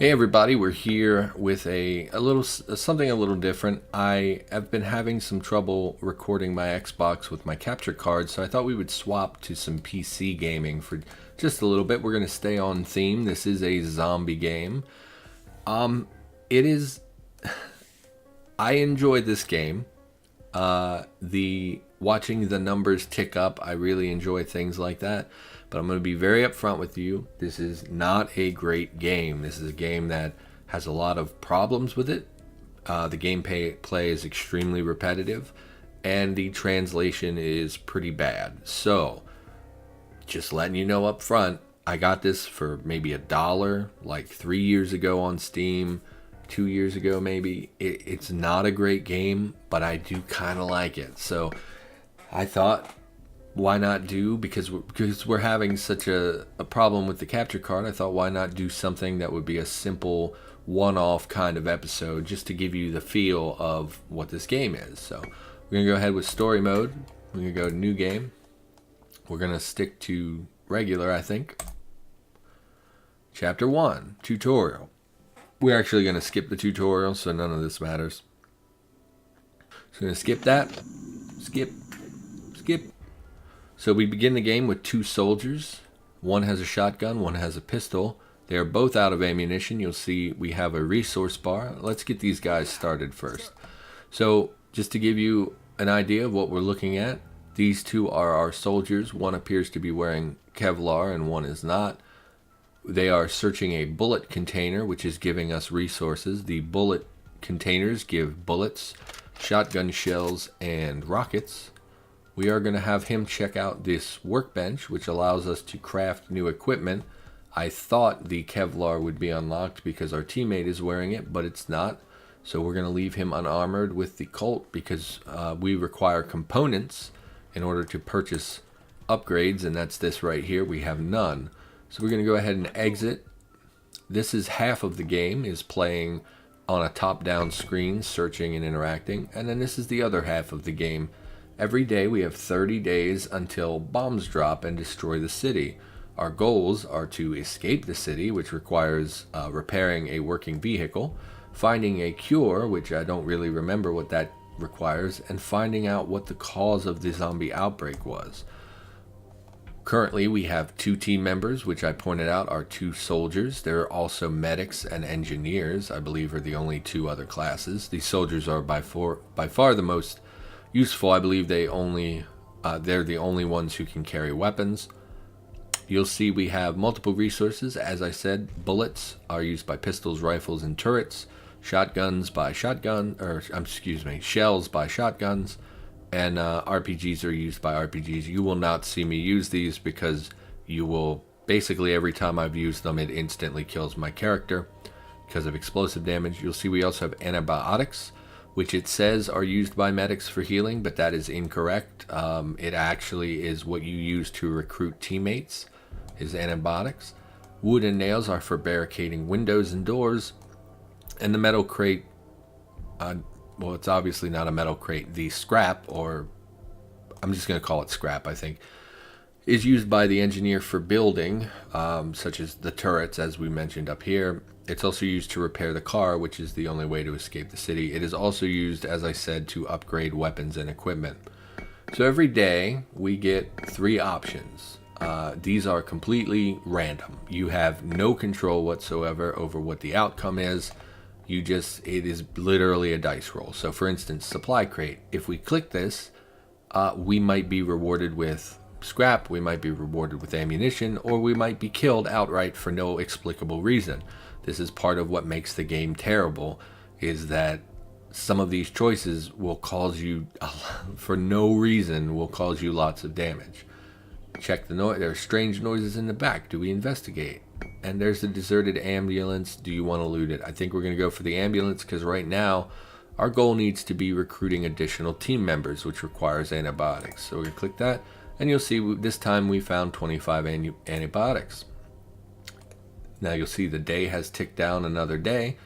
Hey everybody, we're here with something a little different. I have been having some trouble recording my Xbox with my capture card, so I thought we would swap to some PC gaming for just a little bit. We're going to stay on theme. This is a zombie game. It is I enjoyed this game. The watching the numbers tick up, I really enjoy things like that. But I'm going to be very upfront with you. This is not a great game. This is a game that has a lot of problems with it. The gameplay is extremely repetitive, and the translation is pretty bad. So, just letting you know up front, I got this for maybe $1, like 3 years ago on Steam, 2 years ago maybe. It's not a great game, but I do kind of like it. So, I thought, why not do, because we're having such a problem with the capture card, I thought why not do something that would be a simple one-off kind of episode just to give you the feel of what this game is. So we're going to go ahead with story mode. We're going to go to new game. We're going to stick to regular, I think. Chapter 1, tutorial. We're actually going to skip the tutorial, so none of this matters. So we're going to skip that. Skip. So we begin the game with two soldiers. One has a shotgun, one has a pistol. They are both out of ammunition. You'll see we have a resource bar. Let's get these guys started first. So just to give you an idea of what we're looking at, these two are our soldiers. One appears to be wearing Kevlar and one is not. They are searching a bullet container, which is giving us resources. The bullet containers give bullets, shotgun shells, and rockets. We are going to have him check out this workbench, which allows us to craft new equipment. I thought the Kevlar would be unlocked because our teammate is wearing it, but it's not. So we're going to leave him unarmored with the Colt because we require components in order to purchase upgrades, and that's this right here. We have none. So we're going to go ahead and exit. This is half of the game, is playing on a top-down screen, searching and interacting. And then this is the other half of the game. Every day we have 30 days until bombs drop and destroy the city. Our goals are to escape the city, which requires repairing a working vehicle, finding a cure, which I don't really remember what that requires, and finding out what the cause of the zombie outbreak was. Currently we have 2 team members, which I pointed out are 2 soldiers. There are also medics and engineers, I believe are the only 2 other classes. These soldiers are by far the most useful. I believe they're the only ones who can carry weapons. You'll see we have multiple resources. As I said, bullets are used by pistols, rifles, and turrets. Shells by shotguns, and RPGs are used by RPGs. You will not see me use these because you will basically every time I've used them, it instantly kills my character because of explosive damage. You'll see we also have antibiotics, which it says are used by medics for healing, but that is incorrect. It actually is what you use to recruit teammates, is antibiotics. Wood and nails are for barricading windows and doors. And the metal crate, well, it's obviously not a metal crate. The scrap, or I'm just going to call it scrap, I think, is used by the engineer for building, such as the turrets, as we mentioned up here. It's also used to repair the car, which is the only way to escape the city. It is also used, as I said, to upgrade weapons and equipment. So every day we get 3 options. These are completely random. You have no control whatsoever over what the outcome is. It is literally a dice roll. So for instance, supply crate. If we click this, we might be rewarded with scrap, we might be rewarded with ammunition, or we might be killed outright for no explicable reason. This is part of what makes the game terrible, is that some of these choices will cause you, for no reason, will cause you lots of damage. Check the noise. There are strange noises in the back. Do we investigate? And there's the deserted ambulance. Do you want to loot it? I think we're going to go for the ambulance because right now our goal needs to be recruiting additional team members, which requires antibiotics. So we're going to click that, and you'll see this time we found 25 antibiotics. Now you'll see the day has ticked down another day.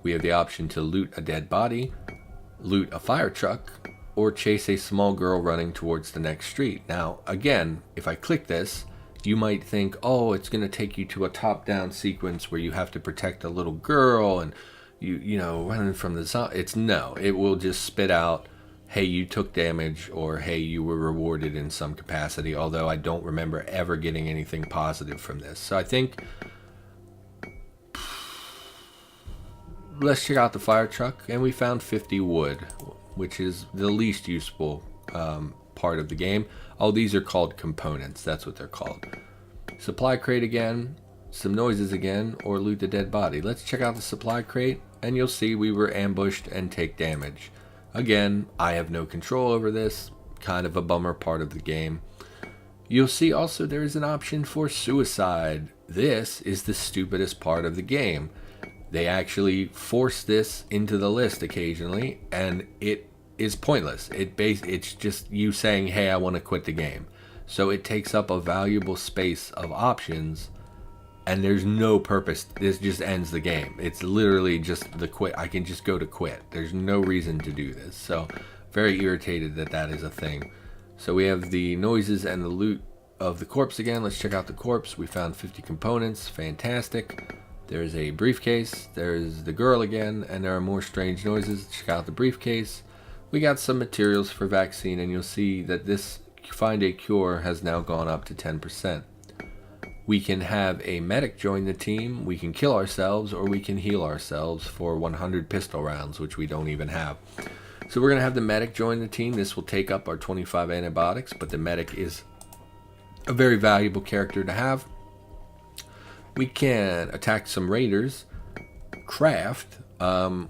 We have the option to loot a dead body, loot a fire truck, or chase a small girl running towards the next street. Now, again, if I click this, You might think, oh, it's going to take you to a top-down sequence where you have to protect a little girl and you know, running from the zombie. It's no. It will just spit out, hey, you took damage, or hey, you were rewarded in some capacity, although I don't remember ever getting anything positive from this. So I think let's check out the fire truck, and we found 50 wood, which is the least useful part of the game. Oh, these are called components. That's what they're called. Supply crate again, some noises again, or loot the dead body. Let's check out the supply crate, and you'll see we were ambushed and take damage. Again, I have no control over this. Kind of a bummer part of the game. You'll see also there is an option for suicide. This is the stupidest part of the game. They actually force this into the list occasionally, and it is pointless. It's just you saying, hey, I want to quit the game. So it takes up a valuable space of options, and there's no purpose. This just ends the game. It's literally just the quit. I can just go to quit. There's no reason to do this. So very irritated that that is a thing. So we have the noises and the loot of the corpse again. Let's check out the corpse. We found 50 components. Fantastic. There's a briefcase. There's the girl again, and there are more strange noises. Check out the briefcase. We got some materials for vaccine, and you'll see that this find a cure has now gone up to 10%. We can have a medic join the team, we can kill ourselves, or we can heal ourselves for 100 pistol rounds, which we don't even have. So we're going to have the medic join the team. This will take up our 25 antibiotics, but the medic is a very valuable character to have. We can attack some raiders, craft,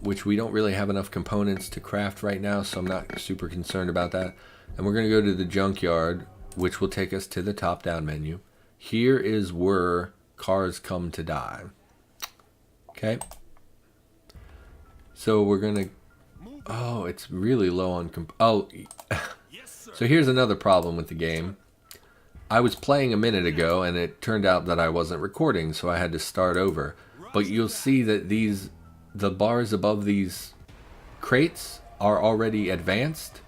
which we don't really have enough components to craft right now, so I'm not super concerned about that. And we're going to go to the junkyard, which will take us to the top-down menu. Here is where cars come to die. Okay. So we're going to... Oh, it's really low on... So here's another problem with the game. I was playing a minute ago, and it turned out that I wasn't recording, so I had to start over. But you'll see that the bars above these crates are already advanced,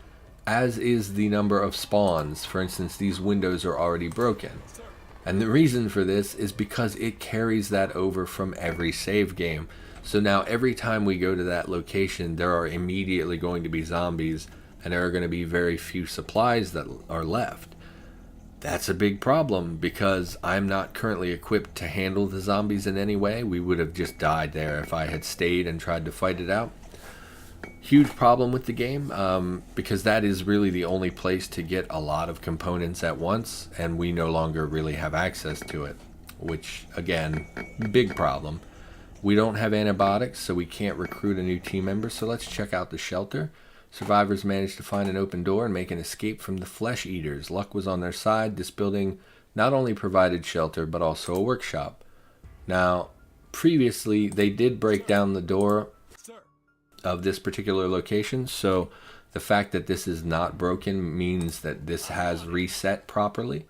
as is the number of spawns. For instance, these windows are already broken. And the reason for this is because it carries that over from every save game. So now every time we go to that location, there are immediately going to be zombies, and there are going to be very few supplies that are left. That's a big problem, because I'm not currently equipped to handle the zombies in any way. We would have just died there if I had stayed and tried to fight it out. Huge problem with the game, because that is really the only place to get a lot of components at once, and we no longer really have access to it, which, again, big problem. We don't have antibiotics, so we can't recruit a new team member, so let's check out the shelter. Survivors managed to find an open door and make an escape from the flesh eaters. Luck was on their side. This building not only provided shelter, but also a workshop. Now, previously, they did break down the door of this particular location, so the fact that this is not broken means that this has reset properly.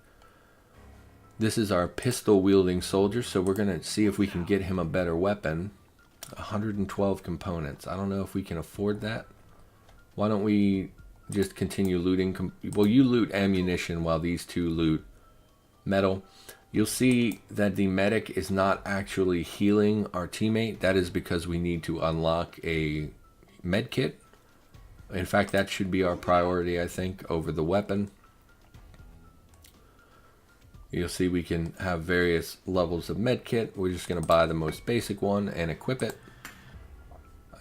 This is our pistol wielding soldier, so we're going to see if we can get him a better weapon. 112 components. I don't know if we can afford that. Why don't we just continue looting? Well, you loot ammunition while these two loot metal. You'll see that the medic is not actually healing our teammate. That is because we need to unlock a med kit. In fact, that should be our priority, I think, over the weapon. You'll see we can have various levels of med kit. We're just going to buy the most basic one and equip it.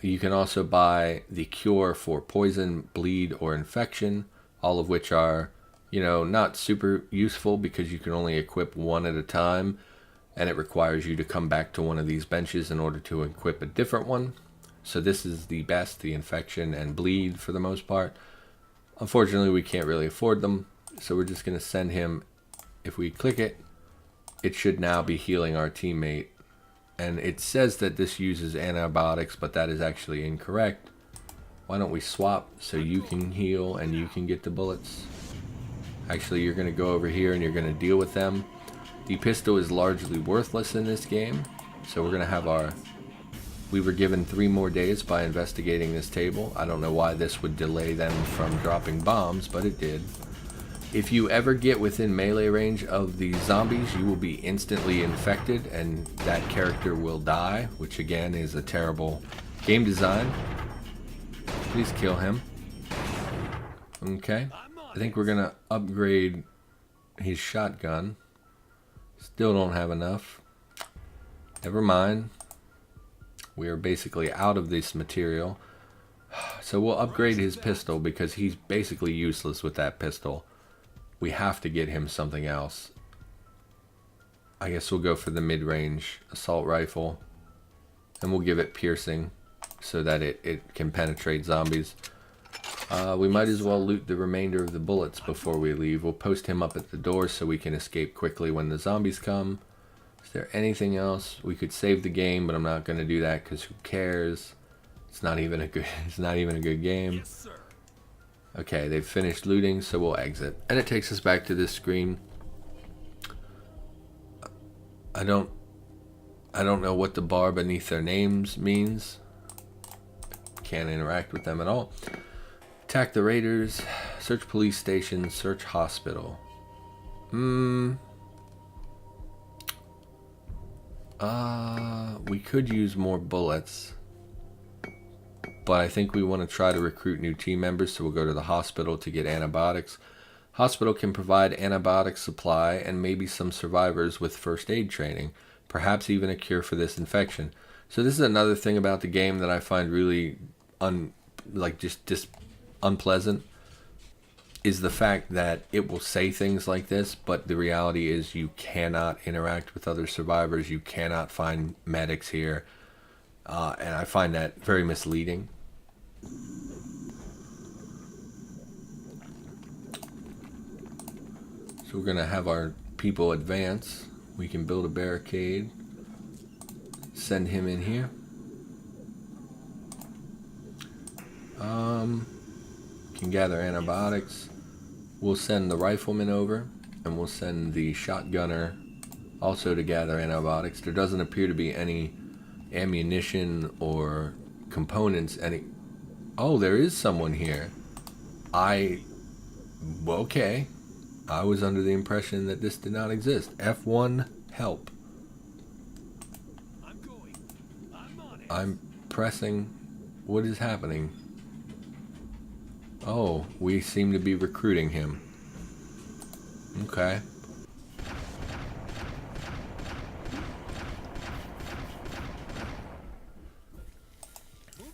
You can also buy the cure for poison, bleed, or infection, all of which are, you know, not super useful because you can only equip one at a time, and it requires you to come back to one of these benches in order to equip a different one. So this is the best, the infection and bleed for the most part. Unfortunately, we can't really afford them, so we're just going to send him. If we click it, it should now be healing our teammate. And it says that this uses antibiotics, but that is actually incorrect. Why don't we swap so you can heal and you can get the bullets? Actually, you're going to go over here and you're going to deal with them. The pistol is largely worthless in this game. So we're going to have our... We were given 3 more days by investigating this table. I don't know why this would delay them from dropping bombs, but it did. If you ever get within melee range of the zombies, you will be instantly infected and that character will die, which again is a terrible game design. Please kill him. Okay. I think we're going to upgrade his shotgun. Still don't have enough. Never mind. We are basically out of this material. So we'll upgrade his pistol because he's basically useless with that pistol. We have to get him something else. I guess we'll go for the mid-range assault rifle. And we'll give it piercing so that it can penetrate zombies. We might as well loot the remainder of the bullets before we leave. We'll post him up at the door so we can escape quickly when the zombies come. Is there anything else? We could save the game, but I'm not going to do that because who cares? It's not even a good game. Yes, sir. Okay, they've finished looting, so we'll exit. And it takes us back to this screen. I don't know what the bar beneath their names means. Can't interact with them at all. Attack the raiders. Search police station. Search hospital. We could use more bullets. But I think we want to try to recruit new team members, so we'll go to the hospital to get antibiotics. Hospital can provide antibiotic supply and maybe some survivors with first aid training, perhaps even a cure for this infection. So this is another thing about the game that I find really unpleasant, is the fact that it will say things like this, but the reality is you cannot interact with other survivors. You cannot find medics here, and I find that very misleading. So we're going to have our people advance. We can build a barricade. Send him in here. Can gather antibiotics. We'll send the rifleman over. And we'll send the shotgunner also to gather antibiotics. There doesn't appear to be any ammunition or components. Oh, there is someone here. Okay. I was under the impression that this did not exist. F1, help. I'm going. I'm on it. I'm pressing. What is happening? Oh, we seem to be recruiting him. Okay.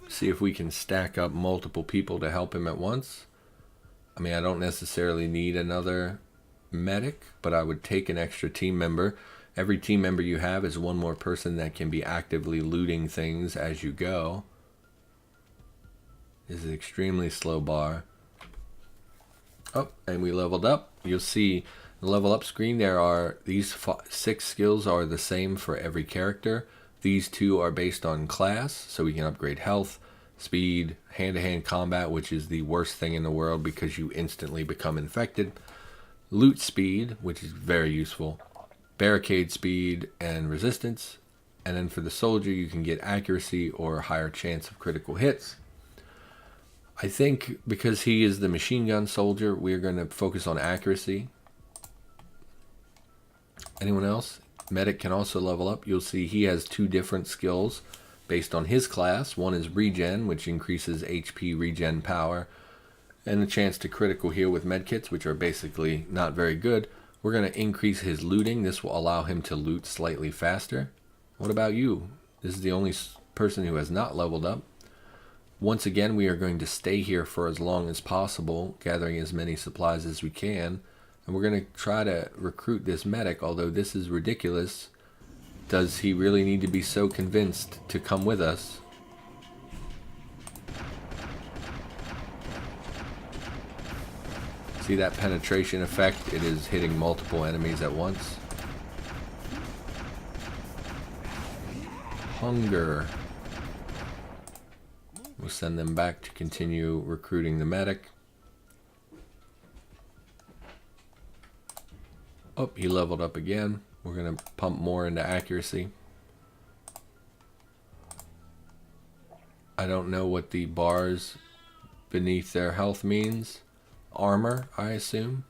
See if we can stack up multiple people to help him at once. I mean, I don't necessarily need another medic, but I would take an extra team member. Every team member you have is one more person that can be actively looting things as you go. This is an extremely slow bar. Oh, and we leveled up. You'll see the level up screen. There are these 6 skills are the same for every character. These 2 are based on class, so we can upgrade health, speed, hand-to-hand combat, which is the worst thing in the world because you instantly become infected. Loot speed, which is very useful. Barricade speed and resistance. And then for the soldier, you can get accuracy or a higher chance of critical hits. I think because he is the machine gun soldier, we're going to focus on accuracy. Anyone else? Medic can also level up. You'll see he has 2 different skills based on his class. One is regen, which increases HP regen power, and a chance to critical heal with medkits, which are basically not very good. We're going to increase his looting. This will allow him to loot slightly faster. What about you? This is the only person who has not leveled up. Once again, we are going to stay here for as long as possible, gathering as many supplies as we can. And we're going to try to recruit this medic, although this is ridiculous. Does he really need to be so convinced to come with us? See that penetration effect? It is hitting multiple enemies at once. Hunger. We'll send them back to continue recruiting the medic. Oh, he leveled up again. We're going to pump more into accuracy. I don't know what the bars beneath their health means. Armor, I assume.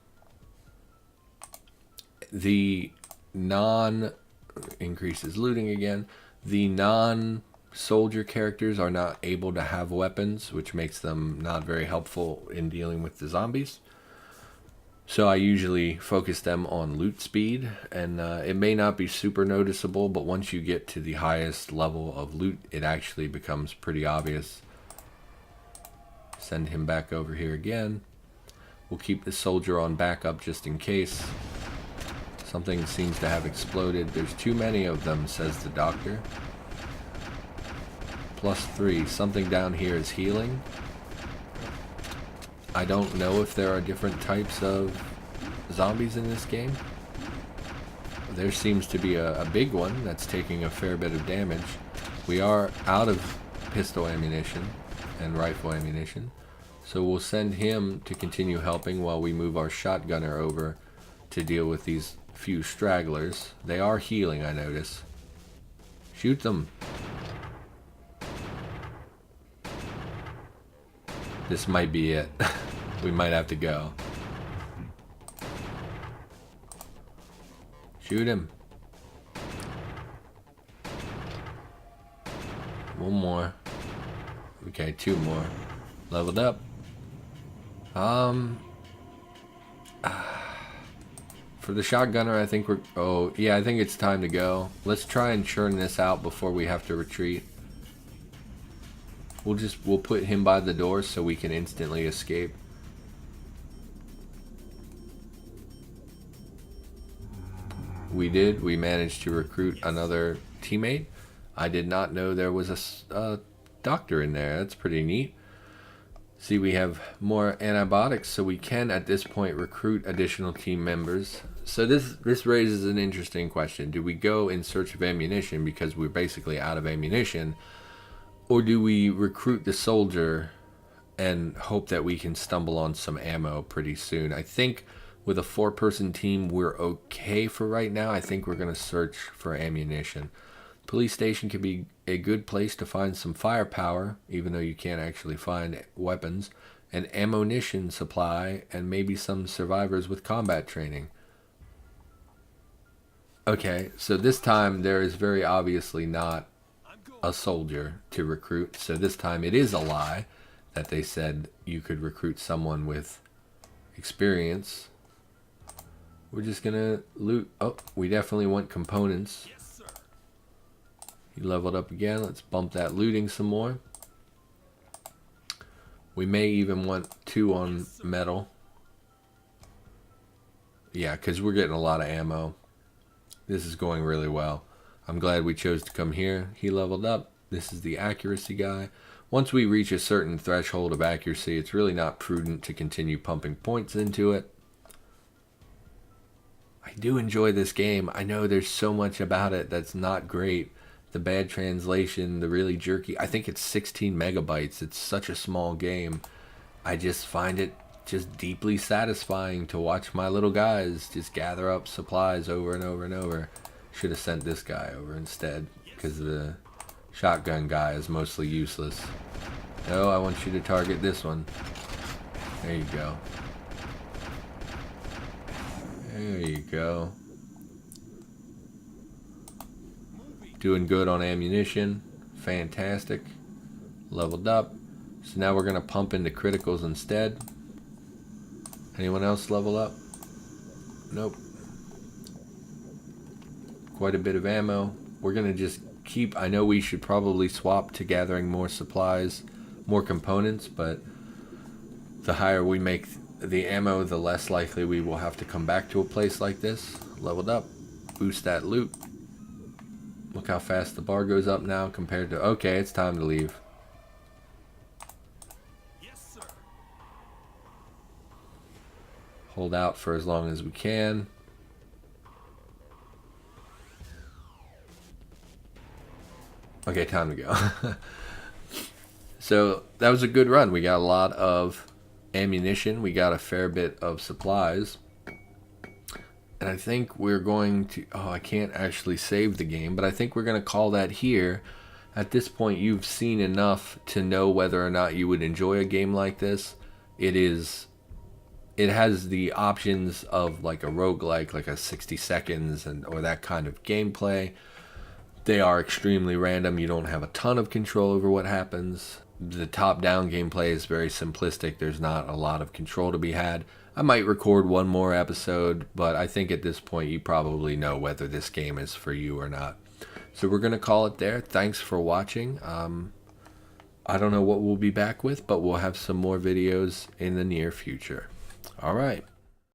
The non increases looting again. The non-soldier characters are not able to have weapons, which makes them not very helpful in dealing with the zombies. So I usually focus them on loot speed, and it may not be super noticeable, but once you get to the highest level of loot, it actually becomes pretty obvious. Send him back over here again. We'll keep the soldier on backup just in case. Something seems to have exploded. There's too many of them, says the doctor. +3. Something down here is healing. I don't know if there are different types of zombies in this game. There seems to be a big one that's taking a fair bit of damage. We are out of pistol ammunition and rifle ammunition, so we'll send him to continue helping while we move our shotgunner over to deal with these few stragglers. They are healing, I notice. Shoot them. This might be it. We might have to go. Shoot him. One more. Okay, 2 more. Leveled up. For the shotgunner, I think we're... Oh, yeah, I think it's time to go. Let's try and churn this out before we have to retreat. We'll put him by the door so we can instantly escape. We did. We managed to recruit another teammate. I did not know there was a doctor in there. That's pretty neat. See, we have more antibiotics, so we can at this point recruit additional team members. So this raises an interesting question. Do we go in search of ammunition because we're basically out of ammunition? Or do we recruit the soldier and hope that we can stumble on some ammo pretty soon? I think with a 4-person team, we're okay for right now. I think we're going to search for ammunition. Police station can be a good place to find some firepower, even though you can't actually find weapons, an ammunition supply, and maybe some survivors with combat training. Okay, so this time there is very obviously not a soldier to recruit. So this time it is a lie that they said you could recruit someone with experience. We're just gonna loot. Oh, we definitely want components. Yes, sir. He leveled up again. Let's bump that looting some more. We may even want 2 on metal. Yeah, because we're getting a lot of ammo. This is going really well. I'm glad we chose to come here. He leveled up. This is the accuracy guy. Once we reach a certain threshold of accuracy, it's really not prudent to continue pumping points into it. I do enjoy this game. I know there's so much about it that's not great. The bad translation, the really jerky. I think it's 16 megabytes. It's such a small game. I just find it just deeply satisfying to watch my little guys just gather up supplies over and over and over. Should have sent this guy over instead, because the shotgun guy is mostly useless. No, I want you to target this one. There you go. There you go. Doing good on ammunition. Fantastic. Leveled up. So now we're going to pump into criticals instead. Anyone else level up? Nope. Quite a bit of ammo. We're going to just keep... I know we should probably swap to gathering more supplies, more components, but the higher we make the ammo, the less likely we will have to come back to a place like this. Leveled up. Boost that loot. Look how fast the bar goes up now compared to... Okay, it's time to leave. Yes, sir. Hold out for as long as we can. Okay, time to go. So that was a good run. We got a lot of ammunition. We got a fair bit of supplies. And I think we're going to... Oh, I can't actually save the game, but I think we're going to call that here. At this point, you've seen enough to know whether or not you would enjoy a game like this. It is it has the options of like a roguelike, like a 60 seconds or that kind of gameplay. They are extremely random. You don't have a ton of control over what happens. The top-down gameplay is very simplistic. There's not a lot of control to be had. I might record one more episode, but I think at this point you probably know whether this game is for you or not. So we're going to call it there. Thanks for watching. I don't know what we'll be back with, but we'll have some more videos in the near future. All right.